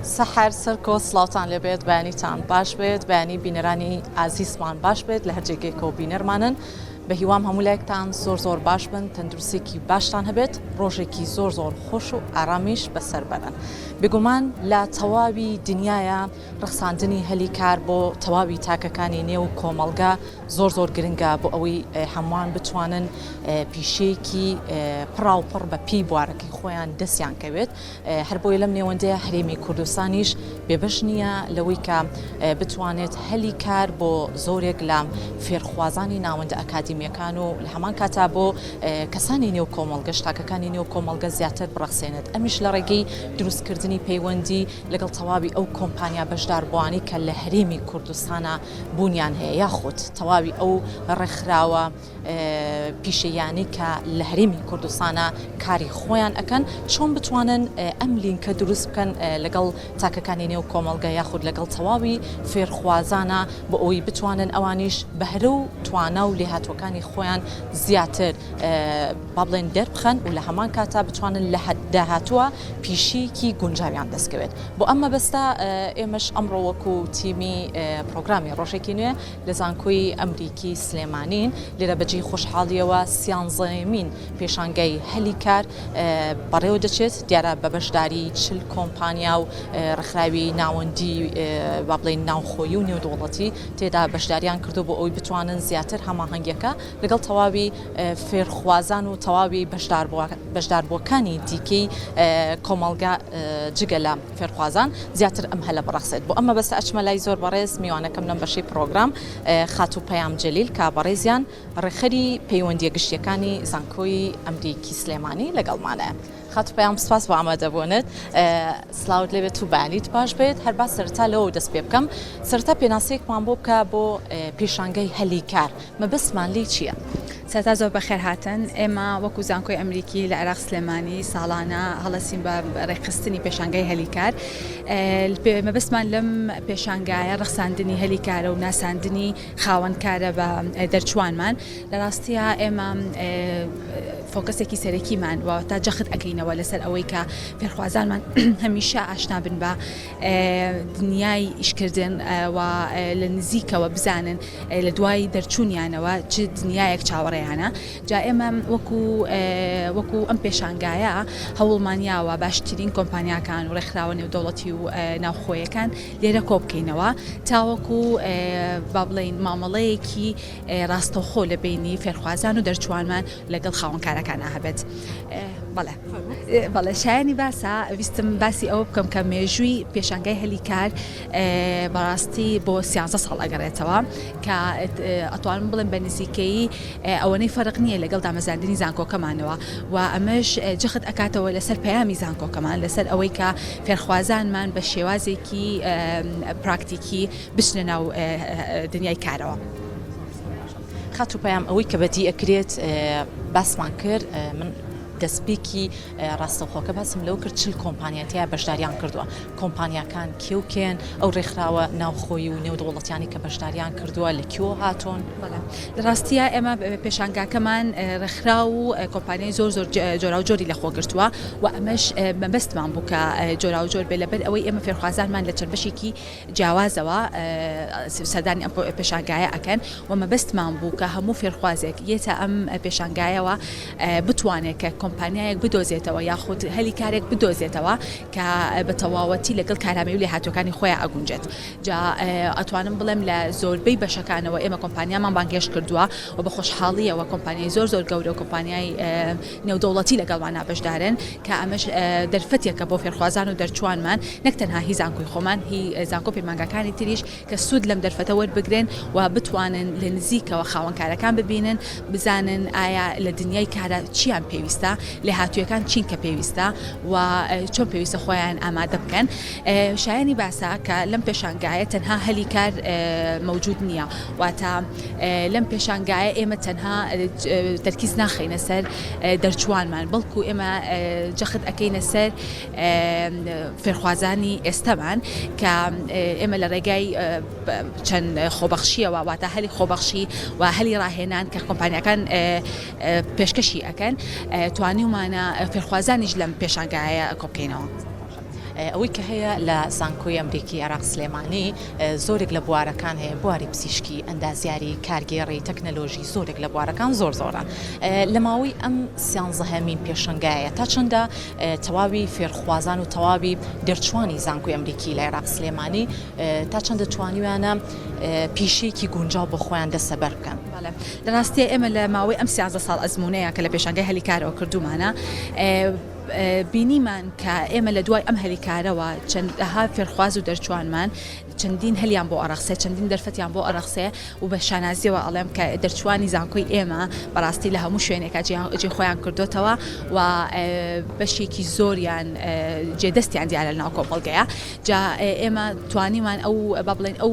سحر سرکو سلاوتان لبید بینیتان باش بید بینی بینرانی عزیزمان باش بید لهجه کو بینرمانن به هیوام همولکتان زور باش بن تندرسی کی باشتان هبید روزی کی زور خوش و آرامیش بسر برن بگومان لا توابی دنیایا رخصاندنی هلی کار با توابی تاککانی نیو کومالگا زور گرینگا با اوی همان بتوانن پیشی کی پراو پر با پی بوارکی خویان دستیان کبید هر بویلم نیونده هریمی کردستانیش ببشنیا لوی که بتوانت هلی کار با زوریک لام فرخوازانی ناونده اکادمی میکانو لهمان کتابو کسانی نیو کومالگش تاککانی نیو کومالگا زیاتر برخصیند امیش لرگی دروست کردنی پیوندی لگل توابی او کمپانیا بشدار بوانی که لهریمی کردستان بنیان هی یا خود توابی او رخراو پیشیانی که لهریمی کردستان کاری خویان اکن چون بتوانن املین که دروست بکن لگل تاککانی نیو کومالگا یا خود لگل توابی فرخوازانا با اوی بتوانن اوانیش بهرو توانو لهاتو کانی خویان زیاتر بابلین دربخن و لهمان کتاب بتوانن لهدهاتوا پیشی کی گنجاویان دست کبید. با اما بسته امش امر وکو تیمی پروگرامی روشکینه لزانکوی امریکی سلیمانین لیره بجی خوشحالی و سیانزمین پیشانگی هلیکار برای دچت دیاره ببشداری چل کمپانیا و رخراوی ناوندی بابلین ناوخویونی و دولتی تدا بشداریان کردو با اوی بتوانن زیاتر هماهنگی که لگل توابی فرخوازان و توابی بشدار بوکانی دیکی کومالگا جگلا فرخوازان زیاتر امهلا برخصید. با اما بس اجمالی زور بارز میوانه کم نباشی پروگرام خاتو پیام جلیل که بارزیان رخری پیوندی گشتیکانی زانکوی امریکی سلیمانی لگل مانه. خاتو پیام سپاس با آماده بودند. سلاود لبه تو بانیت باش بید. هر بس سرتا لو دست بیبکم. سرتا پیناسیک مانبوب که با پیشانگی هلی کار. ما بس من لی چیه؟ سرتا زور بخیر هاتن. اما وکو زانکوی امریکی لعراق سلیمانی سالانه حالا سیم با رخصتنی پیشانگی هلی کار. ما بس من لم پیشانگی رخصاندنی هلی کار و ناساندنی خوان کار با درچوان من. دراستی اما فوکس کی سرکی من و تا جخت اکینه ولی سر اوی که فرخوازان من همیشه آشنا بن با دنیای اشکردن و لنزیک و بزنن لدوای درچونیانه و چه دنیای کشاوریانه جائما وکو ام پیشانگایا هولمانیا و باشترین کمپانیا کان و رخراونی و دولتی و ناوخوی کان لیره کوب کینوا تا وکو بابلین معامله کی راست خول بینی فرخوازان و درچوان من لگل خوان کان هبت بله شاینی باسا ویستم باسی او بکم که میجوی پیشانگی هلی کار براستی با 13 سال اگرتوا که اتوان بلن بنزیکی اوانی فرق نیه لگل دام زندانی زانکو کمانوا و امش جخت اکات ولی سر پیامی زانکو کمان لسر اوی که فرخوازان من بشوازی کی پراکتیکی بشنو دنیای کاروا خاتو پیام اوی که بدی اکریت بس من کرد من دەستپێکی ڕاستەوخۆکە باسم لەو کرد چل کۆمپانیاتەیە بەشداریان کردووە کۆمپانیاکان کێوکێن ئەو ڕێکخراوە ناوخۆیی و نێودوڵەتیانی کە بەشداریان کردووە لە کێوە هاتۆن لە ڕاستیە ئێمە پێشانگاکەمان ڕێکخرا و کۆمپانیای زۆر جۆرا و جۆری لەخۆ گرتووە و ئەمەش مەبەستمان بوو کە جۆرا و جۆر بێ لەبەر ئەوەی ئێمە فێرخوازانمان لە چەند بەشێکی جیاوازەوە سەردانی ئەم پێشانگایە ئەکەن و مەبەستمان بوو کە هەموو فێرخوازێک یێتە ئەم پێشانگایەوە بتوانێت کە کۆمپانیایەک بدۆزێتەوە یاخود هەلی کارێک بدۆزێتەوە کە بە تەواوەتی لەگەڵ کارامەی و لێهاتووەکانی خۆیان ئەگونجێت جا ئەتوانم بڵێم لە زۆربەی بەشەکانەوە ئێمە کۆمپانیامان بانگێش کردووە و بە خۆشحاڵیەوە کۆمپانیای زۆر گەورە و کۆمپانیای نێودەوڵەتی لەگەڵوانە بەشدارن کە ئەمەش دەرفەتێکە بۆ فێرخوازان و دەرچوانمان نەک تەنها هی زانکۆی خۆمان هی زانکۆ پەیمانگەکانی تریش کە سوود لەم دەرفەتە وەربگرن و بتوانن لە نزیکەوە خاوەنکارەکان ببینن بزانن ئایا لە دنیای کارە چیان پێویستە لێهاتوویەکان چین کە پێویستە و چۆن پێویستە خۆیان ئامادە بکەن شایانی باسا کە لەم پێشانگایە تەنها هەلی کار موجود نییە واتە لەم پێشانگایە ئێمە تەنها تەرکیز ناخینە سەر دەرچوانمان بەڵکو ئێمە جەخت ئەکەینە سەر فێرخوازانی ئێستەمان کە ئێمە لە ڕێگای چەند خۆبەخشیەوە واتە هەلی خۆبەخشی و هەلی ڕاهێنان کە کۆمپانیەکان پێشکەشی ئەکەن توانیومانە فێرخوازانیش لەم پێشانگایە کۆبکەینەوە ئەوەی کە هەیە لە زانکۆی ئەمریکی عێراق سلێمانی زۆرێک لە بوارەکان هەیە، بواری پزیشکی، ئەندازیاری، کارگێڕی، تەکنەلۆژی، زۆرێک لە بوارەکان زۆرە. لە ماوەی ئەم سیانزەهەمین پێشنگایە تا چەندە تەواوی فێرخوازان و تەواوی دەرچوانی زانکۆی ئەمریکی لە عێراق سلێمانی تا چەندە توانیوانە پیشەیەکی گونجاو بۆ خۆیان دەسەبەر بکەن. لە ڕاستی ئێمە لە ماوەی ئەم 13 ساڵ ئەزمونەیە کە لە پێشانگای هەلیکارەوە کردومانە بینیمان کە ئێمە لە دوای ئەم هەلیکارەوە چەندەها فێرخواز و دەرچوانمان چەندین هەلیان بۆ ئەڕەخسێ، چەندین دەرفەتیان بۆ ئەڕەخسێ و بە شانازیەوە ئەڵێم کە دەرچوانی زانکۆی ئێمە بەڕاستی لە هەموو شوێنێکە جێ خۆیان کردوتەوە و بەشێکی زۆریان جێدەستیان دیارە لە ناو کۆمەڵگەیە. جا ئێمە توانیمان ئەو با بڵێن ئەو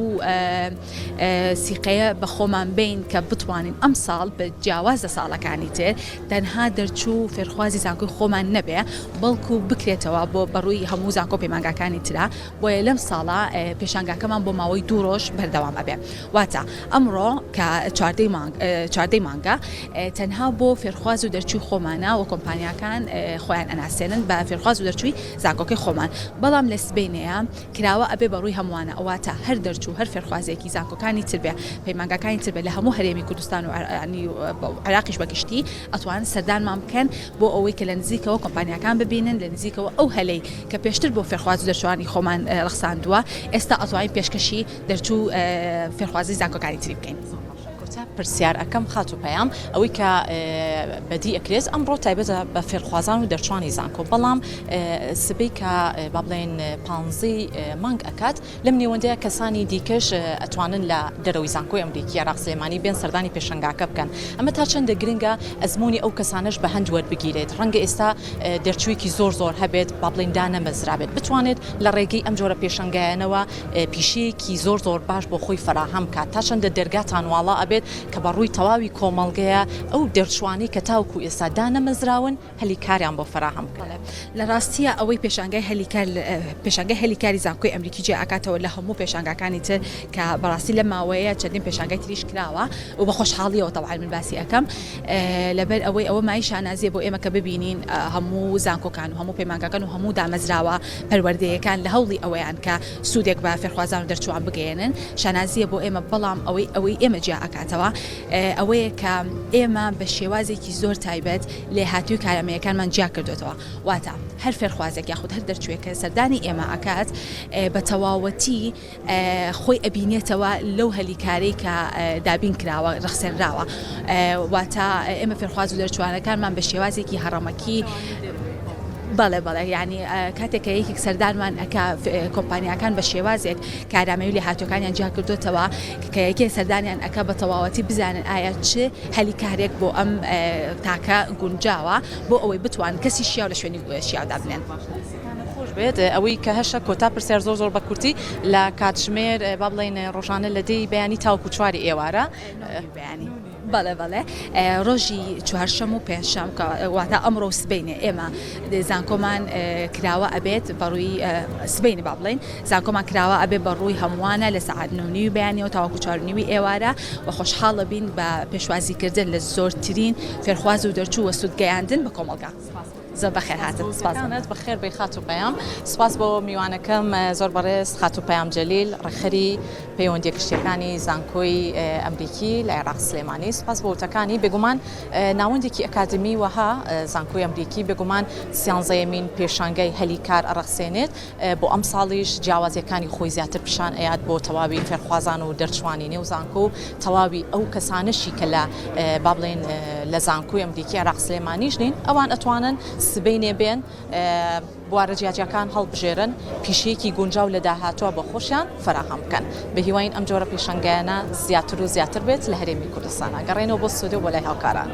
سیقەیە بە خۆمان بین کە بتوانین ئەم ساڵ بە جیاواز لە ساڵەکانی تر تەنها دەرچوو فێرخوازی زانکۆی خۆمان نەبێ، بەڵکو بکرێتەوە بۆ بەڕووی هەموو زانکۆ پەیمانگاکانی ترا. بۆیە لەم ساڵە پێشانگاکەمان بۆ ماوەی 2 ڕۆژ بەردەوام ئەبێ. واتە ئەمڕۆ کە 14 مانگە تەنها بۆ فێرخواز و دەرچووی خۆمانە و کۆمپانیاکان خۆیان ئەناسێنن بە فێرخواز و دەرچووی زانکۆکەی خۆمان، بەڵام لە سبەینەیە کراوە ئەبێ بەڕووی هەمووانە. ئەواتە هەر دەرچوو هەر فێرخوازێکی زانکۆکانی تر بێ، پەیمانگاکانی تر بێ لە هەموو هەرێمی کوردستان و عێراقیش بەگشتی ئەتوانن سەردانمان بکەن بۆ ئەوەی کە لە نزیکەوە کۆمپانیاکان ببینن، لە نزیکەوە ئەو هەلەی کە پێشتر بۆ فێرخواز و دەرچوانی خۆمان ڕخساندووە ئێستا ئەتوانین پێشکەشی دەرچوو فێرخوازی زانکۆکانی تری بکەین. پرسیار ئەەکەم خات و پەیام ئەوەی کە بەدی ئەکرێت ئەمڕۆ تایبەتە بە فێرخوازان و دەرچوانی زانکۆ، بەڵام سبەی کە با بڵێن 15 مانگ ئەکات لەم نێوەندەیە کەسانی دیکەش ئەتوانن لە دەرەوەی زانکۆی ئەمریکی عێراق سلێمانی بێن سەردانی پێشنگاکە بکەن. ئەمە تا چەندە گرنگە ئەزمموی ئەو کەسانش بە هەند وەربگیرێت. ڕەنگە ئێستا دەرچوویەکی زۆر هەبێت با بڵێن دانەمەزرابێت، بتوانێت لە ڕێگەی ئەم جۆرە پێشنگایانەوە پیشەیەکی زۆر باش بۆ خۆی فراهەم کات، تا چەندە دەرگاتان واڵا ئەبێت کە بەڕووی تەواوی کۆمەڵگەیە ئەو دەرچوانی کە تاوکو ئێستا دانەمەزراون هەلیکاریان بۆ فراهەم بکەن. لە ڕاستیە ئەوەی پێشانگای هەلیکاری زانکۆی ئەمریکی جێ ئاکاتەوە لە هەموو پێشانگاکانی تر کە بەڕاستی لە ماوەیە چەندین پێشانگای تریش کراوە و بە خۆشحاڵیەوە تەواو من باسی ئەەکەم لەبەر ئەوەی ئەوە مای شانازیە بۆ ئێمە کە ببینین هەموو زانکۆکان و هەموو پەیمانگاکان و هەموو دامەزراوە پەروەردەیەکان لە هەوڵی ئەوەیان کە سوودێک بە فێرخوازان و دەرچوان بگەێنن شانازیە بۆ ئێمە، بەڵام ئەوەی ئێمە جێ ئاکاتەوە ئەوەیە کە ئێمە بە شێوازێکی زۆر تایبەت لێ هاتووی کارامەیەکانمان جیا کردوێتەوە. واتە هەر فێرخوازێک یاخود هەر دەرچوێکە سەردانی ئێمە ئاکات بە تەواوەتی خۆی ئەبینێتەوە لەو هەلیکارەی کە دابین کراوە ڕخسێنراوە. واتە ئێمە فێرخواز و دەرچوانەکانمان بە شێوازێکی هەڕەمەکی بەڵێ ینی کاتێکە یەکێک سەردانمان ئەکا کۆمپانیاکان بە شێوازێک کارامەوی لە هاتوەکانیان جیا کردوتەوە کە یەکێ سەردانیان ئەکا بە تەواوەتی بزانن ئایا چ هەلیکارێک بۆ ئەم تاکە گونجاوە بۆ ئەوەی بتوان کەسی شیاو لە شوێنی شیاودا بنێن. بێت ئەوەی کە هەشە کۆتا پرسیار زۆر بە کورتی لە کاتژمێر با بڵێن ڕۆژانە لە دەی بەیانی تاوکو چواری ئێوارە بەیانی. بەڵێ ڕۆژی چوارشەم و پێنجشەم واتە ئەمڕۆ و سبەینێ ئێمە زانکۆمان کراوە ئەبێت بەڕووی سبەینی با بڵێن زانکۆمان کراوە ئەبێت بەڕووی هەمووانە لە سەعات 9:30 بەیانیەوە تاوەکو 4:30 ئێوارە و خۆشحاڵە بین بە پێشوازیکردن لە زۆرترین فێرخواز و دەرچوو و سوودگەیاندن بە کۆمەڵگا. زۆر بەخێر هاتن. سپاسانت بەخێر بێ خات و پەیام. سپاس بۆ میوانەکەم زۆر بەڕێز خات و پەیام جەلیل ڕێخەری پەیوەندی گشتیەکانی زانکۆی ئەمریکی لە عێراق سلێمانی. سپاس بۆ وتەکانی بێگومان ناوەندێکی ئەکادمی وەها زانکۆی ئەمریکی بێگومان 13مین پێشانگای هەلیکار ئەڕەخسێنێت بۆ ئەم ساڵیش جیاوازیەکانی خۆی زیاتر پیشان ئەیات بۆ تەواوی فێرخوازان و دەرچوانی نێو زانکۆ و تەواوی ئەو کەسانشی کە لە با بڵێن لە زانکۆی ئەمریکی عێراق سلێمانیش نین ئەوان ئەتوانن سبەینێ بێن بوارە جیاجەکان هەڵبژێرن پیشەیەکی گونجاو لە داهاتووە بە خۆشیان فراهەم بکەن. بە هیواین ئەم جۆرە پێشەنگایانە زیاتر و زیاتر بێت لە هەرێمی کوردستانە. گەڕێنەوە بۆ سودێ و بۆ لای هاوکاران.